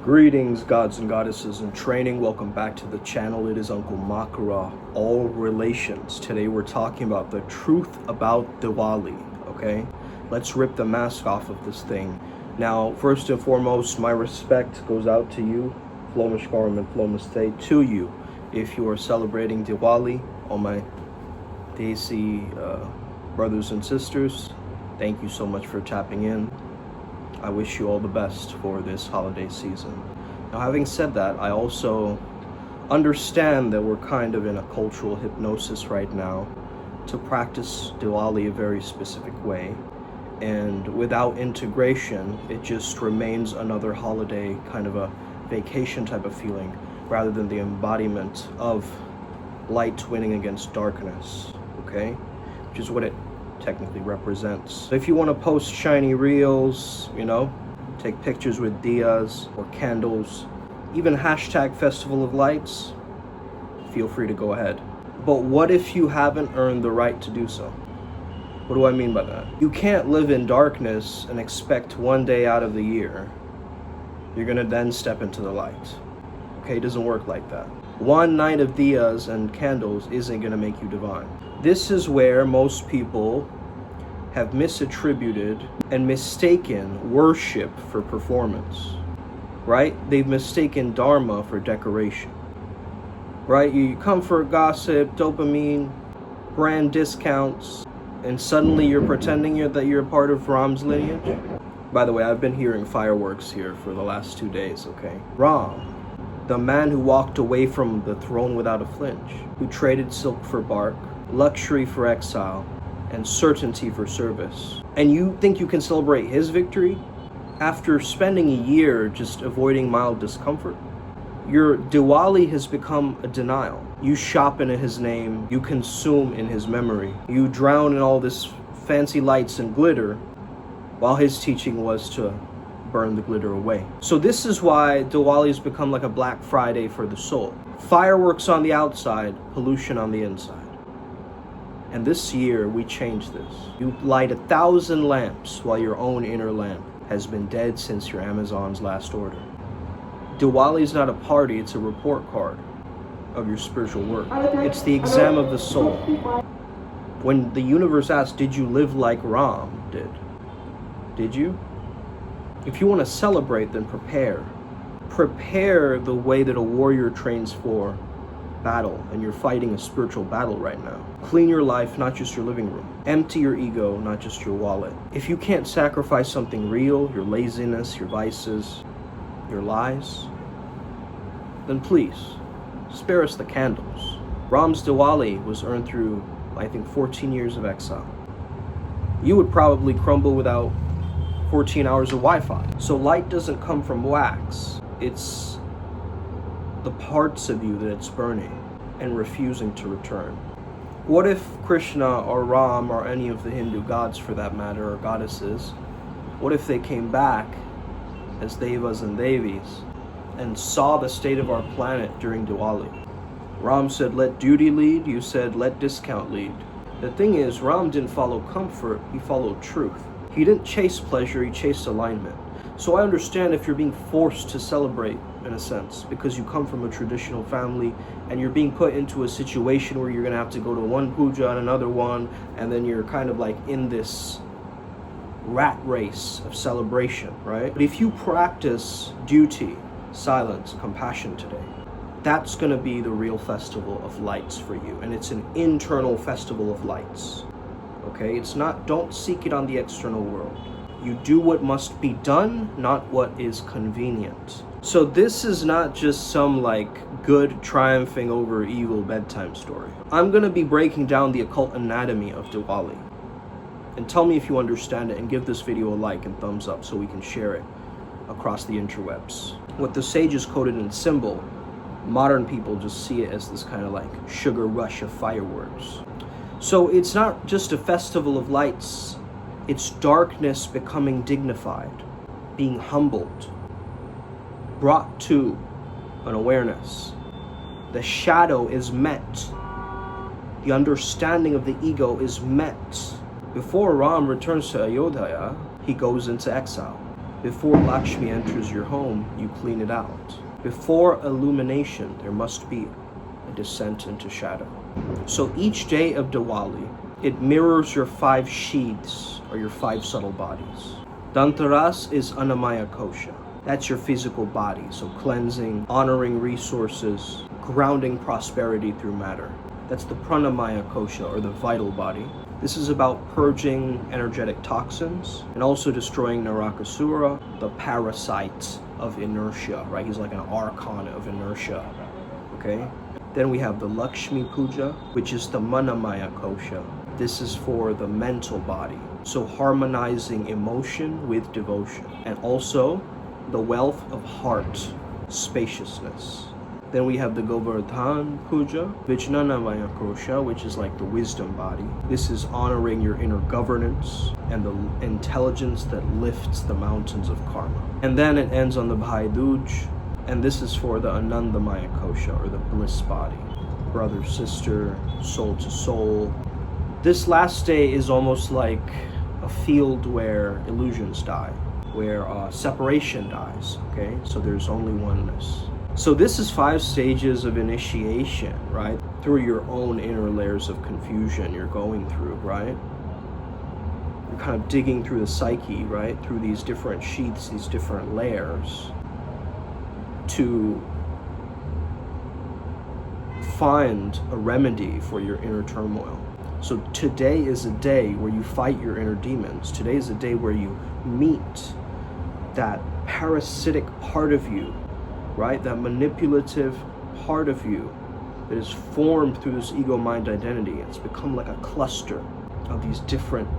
Greetings, gods and goddesses in training. Welcome back to the channel. It is Uncle Makara, all relations. Today we're talking about the truth about Diwali, okay? Let's rip the mask off of this thing. Now, first and foremost, my respect goes out to you, Flomishkaram and Flomaste, to you. If you are celebrating Diwali, all my Desi brothers and sisters, thank you so much for tapping in. I wish you all the best for this holiday season. Now, having said that, I also understand that we're kind of in a cultural hypnosis right now to practice Diwali a very specific way. And without integration, it just remains another holiday, kind of a vacation type of feeling, rather than the embodiment of light winning against darkness, okay? Which is what it technically represents. If you want to post shiny reels, take pictures with diyas or candles, even hashtag Festival of Lights, feel free to go ahead. But what if you haven't earned the right to do so? What do I mean by that? You can't live in darkness and expect one day out of the year you're gonna then step into the light. Okay, it doesn't work like that. One night of diyas and candles isn't gonna make you divine. This is where most people have misattributed and mistaken worship for performance, right? They've mistaken dharma for decoration, right? You come for gossip, dopamine, brand discounts, and suddenly you're pretending that you're a part of Ram's lineage. By the way, I've been hearing fireworks here for the last 2 days, okay? Ram, the man who walked away from the throne without a flinch, who traded silk for bark, luxury for exile, and certainty for service. And you think you can celebrate his victory after spending a year just avoiding mild discomfort? Your Diwali has become a denial. You shop in his name, you consume in his memory, you drown in all this fancy lights and glitter, while his teaching was to burn the glitter away. So this is why Diwali has become like a Black Friday for the soul. Fireworks on the outside, pollution on the inside. And this year, we changed this. You light 1,000 lamps while your own inner lamp has been dead since your Amazon's last order. Diwali is not a party, it's a report card of your spiritual work. It's the exam of the soul. When the universe asked, did you live like Ram did? Did you? If you want to celebrate, then prepare. Prepare the way that a warrior trains for battle, and you're fighting a spiritual battle right now. Clean your life, not just your living room. Empty your ego, not just your wallet. If you can't sacrifice something real, your laziness, your vices, your lies, then please, spare us the candles. Ram's Diwali was earned through, I think, 14 years of exile. You would probably crumble without 14 hours of Wi-Fi. So light doesn't come from wax. It's the parts of you that it's burning and refusing to return. What if Krishna or Ram or any of the Hindu gods for that matter, or goddesses, what if they came back as devas and devis and saw the state of our planet during Diwali? Ram said, let duty lead. You said, let discount lead. The thing is, Ram didn't follow comfort, he followed truth. He didn't chase pleasure, he chased alignment. So I understand if you're being forced to celebrate, in a sense, because you come from a traditional family and you're being put into a situation where you're gonna have to go to one puja and another one, and then you're kind of like in this rat race of celebration, right? But if you practice duty, silence, compassion today, that's gonna be the real festival of lights for you. And it's an internal festival of lights, okay? It's not, don't seek it on the external world. You do what must be done, not what is convenient. So this is not just some like good triumphing over evil bedtime story. I'm gonna be breaking down the occult anatomy of Diwali. And tell me if you understand it, and give this video a like and thumbs up so we can share it across the interwebs. What the sages coded in symbol, modern people just see it as this kind of like sugar rush of fireworks. So it's not just a festival of lights, it's darkness becoming dignified, being humbled, brought to an awareness. The shadow is met. The understanding of the ego is met. Before Ram returns to Ayodhya, he goes into exile. Before Lakshmi enters your home, you clean it out. Before illumination, there must be a descent into shadow. So each day of Diwali, it mirrors your 5 sheaths, or your 5 subtle bodies. Dhanteras is Annamaya Kosha. That's your physical body, so cleansing, honoring resources, grounding prosperity through matter. That's the Pranamaya Kosha, or the vital body. This is about purging energetic toxins and also destroying Narakasura, the parasite of inertia, right? He's like an archon of inertia, okay? Then we have the Lakshmi Puja, which is the Manamaya Kosha. This is for the mental body, so harmonizing emotion with devotion, and also the wealth of heart, spaciousness. Then we have the Govardhan Puja, Vijnanamaya Kosha, which is like the wisdom body. This is honoring your inner governance and the intelligence that lifts the mountains of karma. And then it ends on the Bhai Dooj, and this is for the Anandamaya Kosha, or the bliss body. Brother, sister, soul to soul. This last day is almost like a field where illusions die, where separation dies, okay? So there's only oneness. So this is 5 stages of initiation, right? Through your own inner layers of confusion you're going through, right? You're kind of digging through the psyche, right? Through these different sheaths, these different layers, to find a remedy for your inner turmoil. So today is a day where you fight your inner demons. Today is a day where you meet that parasitic part of you, right? That manipulative part of you that is formed through this ego mind identity. It's become like a cluster of these different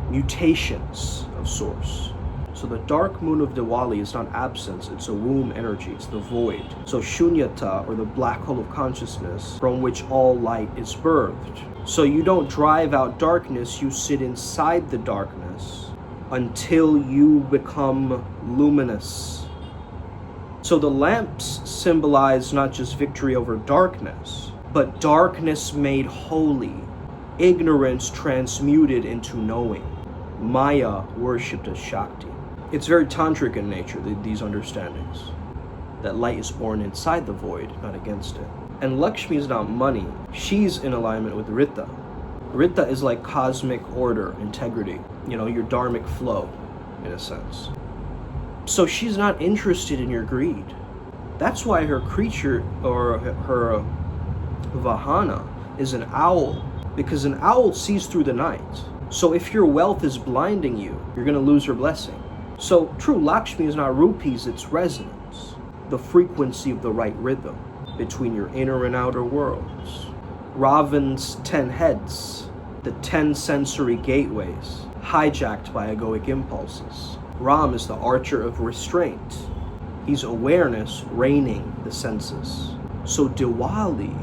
mutations of source. So the dark moon of Diwali is not absence, it's a womb energy, it's the void. So shunyata, or the black hole of consciousness, from which all light is birthed. So you don't drive out darkness, you sit inside the darkness until you become luminous. So the lamps symbolize not just victory over darkness, but darkness made holy, ignorance transmuted into knowing. Maya worshipped as Shakti. It's very tantric in nature, these understandings. That light is born inside the void, not against it. And Lakshmi is not money. She's in alignment with Rita. Rita is like cosmic order, integrity, you know, your dharmic flow, in a sense. So she's not interested in your greed. That's why her creature, or her Vahana, is an owl, because an owl sees through the night. So if your wealth is blinding you, you're going to lose your blessing. So true Lakshmi is not rupees, it's resonance, the frequency of the right rhythm between your inner and outer worlds. Ravan's 10 heads, the 10 sensory gateways, hijacked by egoic impulses. Ram is the archer of restraint. He's awareness reigning the senses. So Diwali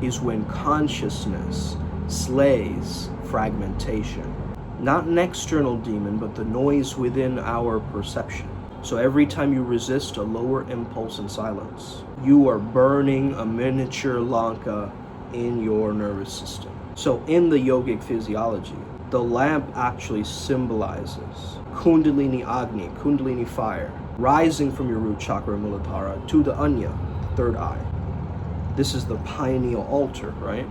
is when consciousness slays fragmentation. Not an external demon, but the noise within our perception. So every time you resist a lower impulse in silence, you are burning a miniature Lanka in your nervous system. So in the yogic physiology, the lamp actually symbolizes Kundalini Agni, Kundalini fire, rising from your root chakra Muladhara to the Anya, third eye. This is the pineal altar, right?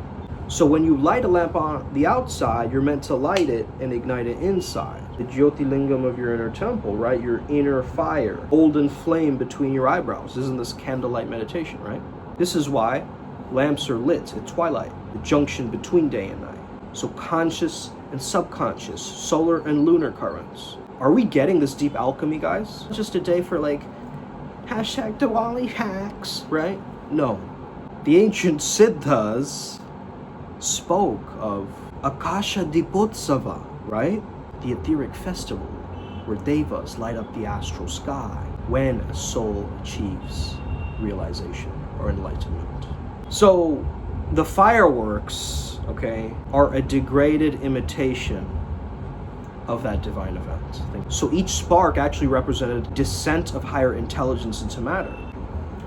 So when you light a lamp on the outside, you're meant to light it and ignite it inside. The Jyotilingam of your inner temple, right? Your inner fire, golden flame between your eyebrows. Isn't this candlelight meditation, right? This is why lamps are lit at twilight, the junction between day and night. So conscious and subconscious, solar and lunar currents. Are we getting this deep alchemy, guys? Just a day for like, hashtag Diwali hacks, right? No. The ancient Siddhas spoke of Akasha Dipotsava, right? The etheric festival where devas light up the astral sky when a soul achieves realization or enlightenment. So the fireworks, okay, are a degraded imitation of that divine event. So each spark actually represented descent of higher intelligence into matter.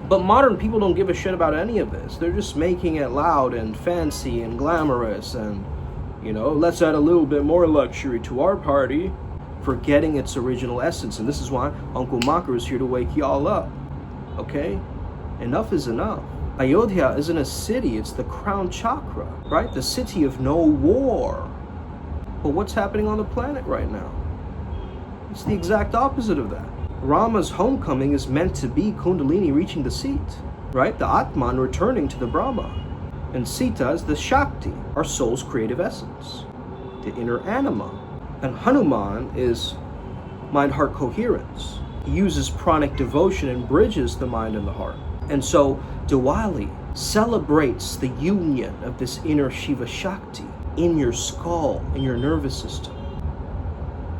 But modern people don't give a shit about any of this. They're just making it loud and fancy and glamorous and, you know, let's add a little bit more luxury to our party. forgetting its original essence. And this is why Uncle Makar is here to wake y'all up. Okay? Enough is enough. Ayodhya isn't a city, it's the crown chakra, right? The city of no war. But what's happening on the planet right now? It's the exact opposite of that. Rama's homecoming is meant to be Kundalini reaching the seat, right? The Atman returning to the Brahma. And Sita is the Shakti, our soul's creative essence, the inner anima. And Hanuman is mind-heart coherence. He uses pranic devotion and bridges the mind and the heart. And so Diwali celebrates the union of this inner Shiva Shakti in your skull, in your nervous system.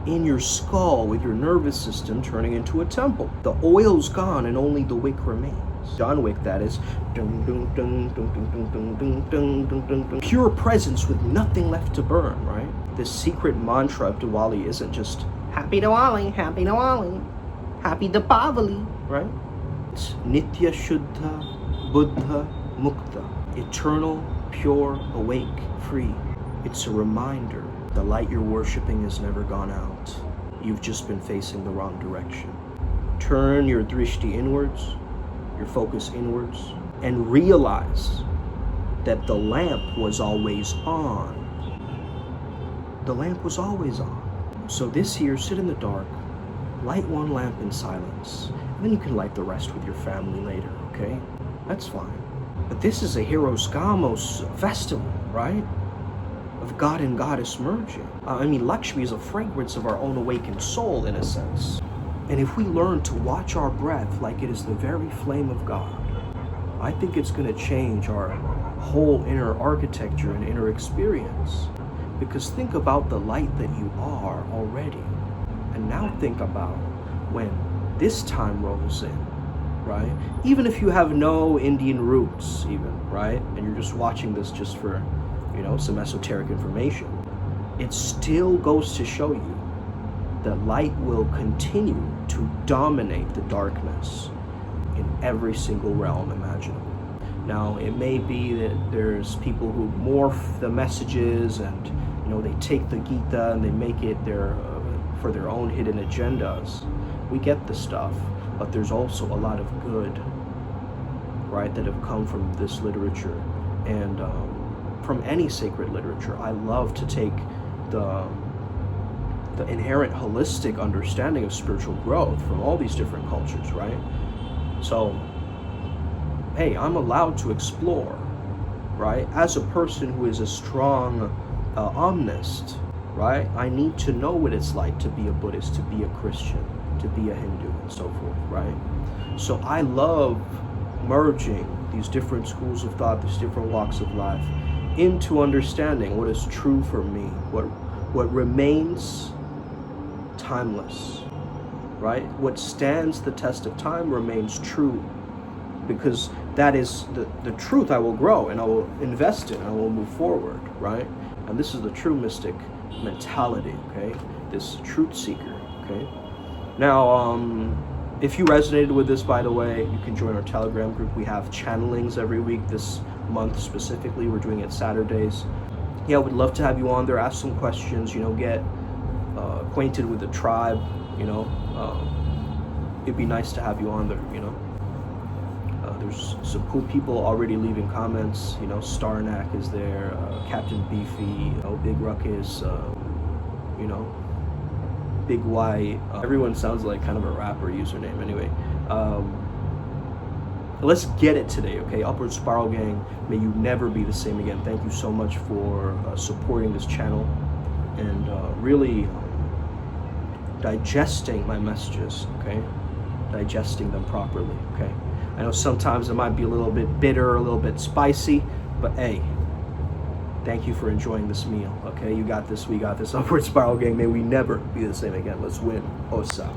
In your skull, with your nervous system turning into a temple. The oil's gone and only the wick remains. John Wick, that is. Pure presence with nothing left to burn, right? This secret mantra of Diwali isn't just Happy Diwali, Happy Diwali, Happy Deepavali, right? It's Nitya Shuddha Buddha Mukta. Eternal, pure, awake, free. It's a reminder. The light you're worshiping has never gone out. You've just been facing the wrong direction. Turn your drishti inwards, your focus inwards, and realize that the lamp was always on. The lamp was always on. So this year, sit in the dark, light one lamp in silence, and then you can light the rest with your family later, okay? That's fine. But this is a Heroes Gamos festival, right? Of God and Goddess merging. Lakshmi is a fragrance of our own awakened soul, in a sense. And if we learn to watch our breath like it is the very flame of God, I think it's going to change our whole inner architecture and inner experience. Because think about the light that you are already. And now think about when this time rolls in, right? Even if you have no Indian roots, even, right? And you're just watching this just for some esoteric information, it still goes to show you that light will continue to dominate the darkness in every single realm imaginable. Now, it may be that there's people who morph the messages and, they take the Gita and they make it for their own hidden agendas. We get the stuff, but there's also a lot of good, right, that have come from this literature. And, from any sacred literature. I love to take the inherent holistic understanding of spiritual growth from all these different cultures, right? So, hey, I'm allowed to explore, right? As a person who is a strong omnist, right? I need to know what it's like to be a Buddhist, to be a Christian, to be a Hindu, and so forth, right? So I love merging these different schools of thought, these different walks of life, into understanding what is true for me, what remains timeless, right? What stands the test of time remains true, because that is the truth I will grow and I will invest in, I will move forward, right? And this is the true mystic mentality, okay? This truth seeker, okay? Now, if you resonated with this, by the way, you can join our Telegram group. We have channelings every week. This month specifically, we're doing it Saturdays. Yeah, we'd love to have you on there, ask some questions, get acquainted with the tribe, it'd be nice to have you on there, there's some cool people already leaving comments, Starnak is there, Captain Beefy, Big Ruckus, Big White, everyone sounds like kind of a rapper username anyway. Let's get it today, okay? Upward Spiral Gang, may you never be the same again. Thank you so much for supporting this channel and really digesting my messages, okay? Digesting them properly, okay? I know sometimes it might be a little bit bitter, a little bit spicy, but hey, thank you for enjoying this meal, okay? You got this, we got this. Upward Spiral Gang, may we never be the same again. Let's win. Osa.